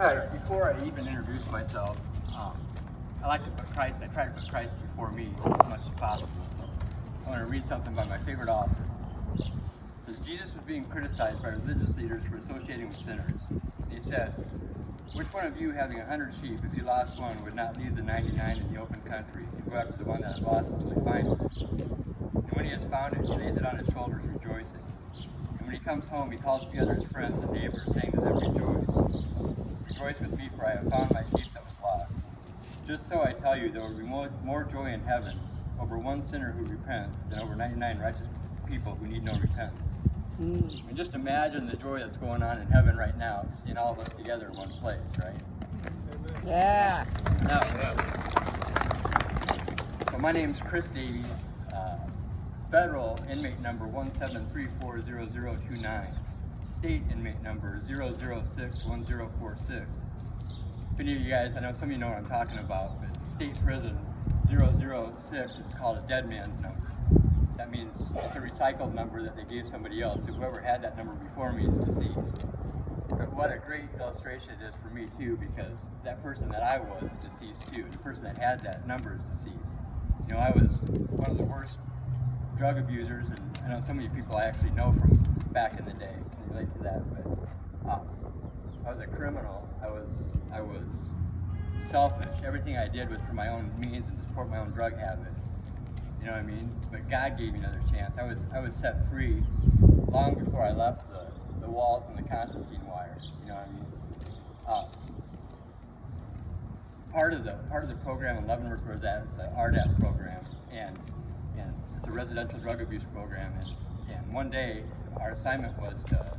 All right, before I even introduce myself, I like to put Christ, I try to put Christ before me as much as possible. So I want to read something by my favorite author. It says, Jesus was being criticized by religious leaders for associating with sinners. And he said, which one of you, having 100 sheep, if he lost one, would not leave the 99 in the open country and go after the one that is lost until he finds it? And when he has found it, he lays it on his shoulders, rejoicing. And when he comes home, he calls together his friends and neighbors, saying to them, rejoice. Rejoice with me, for I have found my sheep that was lost. Just so I tell you, there will be more joy in heaven over one sinner who repents than over 99 righteous people who need no repentance. I mean, just imagine the joy that's going on in heaven right now, seeing all of us together in one place, right? Yeah. Now, so my name's Chris Davies, federal inmate number 173400029, state inmate number 0061046. If any of you guys, I know some of you know what I'm talking about, but state prison 006 is called a dead man's number. That means it's a recycled number that they gave somebody else. So whoever had that number before me is deceased. But what a great illustration it is for me too, because that person that I was is deceased too. The person that had that number is deceased. You know, I was one of the worst drug abusers, and I know some of you people I actually know from back in the day can relate to that. But I was a criminal. I was selfish. Everything I did was for my own means and to support my own drug habit. You know what I mean? But God gave me another chance. I was set free long before I left the walls and the Constantine wire. You know what I mean? Part of the program in Leavenworth was that it's an RDAP program, and it's a residential drug abuse program. And one day our assignment was to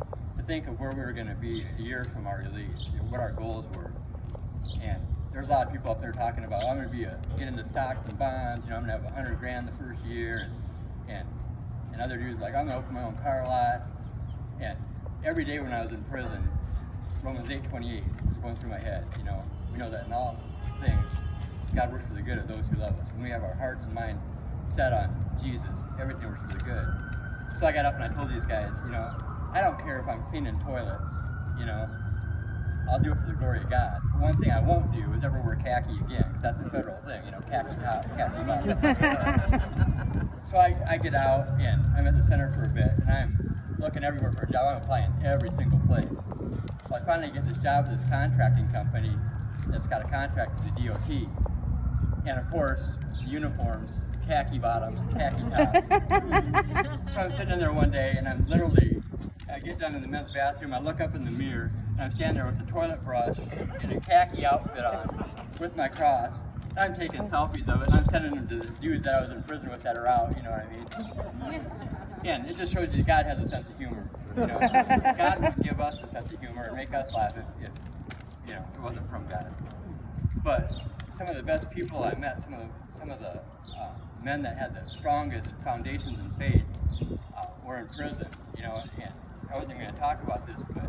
think of where we were going to be a year from our release, you know, what our goals were. And there's a lot of people up there talking about, I'm going to get into stocks and bonds, you know, I'm going to have $100,000 the first year, and other dudes like, I'm going to open my own car lot. And every day when I was in prison, Romans 8:28 was going through my head. You know, we know that in all things, God works for the good of those who love us. When we have our hearts and minds set on Jesus, everything works for the good. So I got up and I told these guys, you know, I don't care if I'm cleaning toilets, you know, I'll do it for the glory of God. The one thing I won't do is ever wear khaki again, because that's a federal thing, you know, khaki top, khaki bottom. So I get out, and I'm at the center for a bit, and I'm looking everywhere for a job. I'm applying every single place. So I finally get this job with this contracting company that's got a contract with the DOT. And of course, the uniforms, khaki bottoms, khaki tops. So I'm sitting in there one day, and I get down in the men's bathroom, I look up in the mirror, and I'm standing there with a toilet brush and a khaki outfit on with my cross. And I'm taking selfies of it, and I'm sending them to the dudes that I was in prison with that are out, you know what I mean? And it just shows you that God has a sense of humor. You know, God would give us a sense of humor and make us laugh if you know, it wasn't from God. But some of the best people I met, some of the men that had the strongest foundations in faith were in prison. You know, and I wasn't going to talk about this, but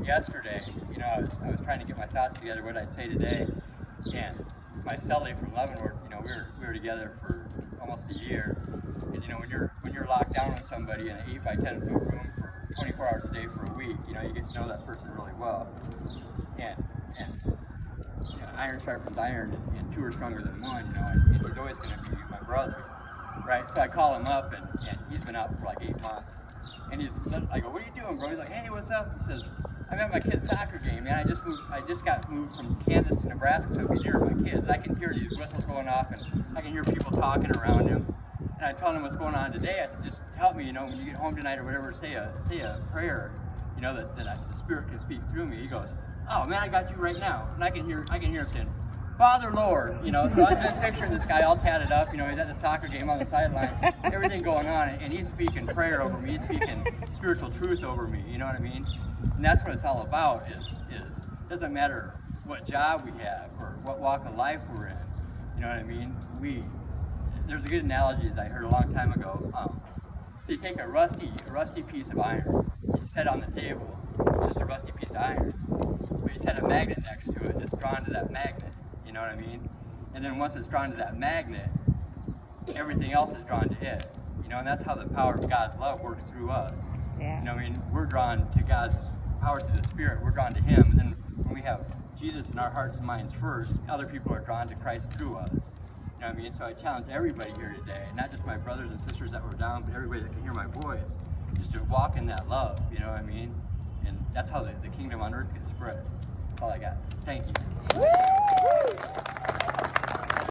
yesterday, you know, I was trying to get my thoughts together, what I'd say today, and my cellie from Leavenworth, you know, we were together for almost a year, and you know, when you're locked down with somebody in an 8 by 10 foot room for 24 hours a day for a week, you know, you get to know that person really well, and you know, iron sharpens iron, and two are stronger than one, you know, and he's always going to be my brother, right? So I call him up, and he's been out for like 8 months. And I go, what are you doing, bro? He's like, hey, what's up? He says, I'm at my kid's soccer game, man. I just got moved from Kansas to Nebraska to be near my kids. And I can hear these whistles going off, and I can hear people talking around him. And I told him what's going on today. I said, just help me, you know, when you get home tonight or whatever, say a prayer, you know, that the Spirit can speak through me. He goes, oh man, I got you right now. And I can hear him saying, Father, Lord, you know, so I've been picturing this guy all tatted up, you know, he's at the soccer game on the sidelines, everything going on, and he's speaking prayer over me, he's speaking spiritual truth over me, you know what I mean? And that's what it's all about, is it doesn't matter what job we have or what walk of life we're in, you know what I mean? There's a good analogy that I heard a long time ago. So you take a rusty piece of iron, you set it on the table, it's just a rusty piece of iron, but you set a magnet next to it, and it's drawn to that magnet. You know what I mean? And then once it's drawn to that magnet, everything else is drawn to it. You know, and that's how the power of God's love works through us. Yeah. You know, I mean, we're drawn to God's power through the Spirit. We're drawn to Him. And then when we have Jesus in our hearts and minds first, other people are drawn to Christ through us. You know what I mean? So I challenge everybody here today, not just my brothers and sisters that were down, but everybody that can hear my voice, just to walk in that love, you know what I mean? And that's how the kingdom on earth gets spread. That's all I got. Thank you.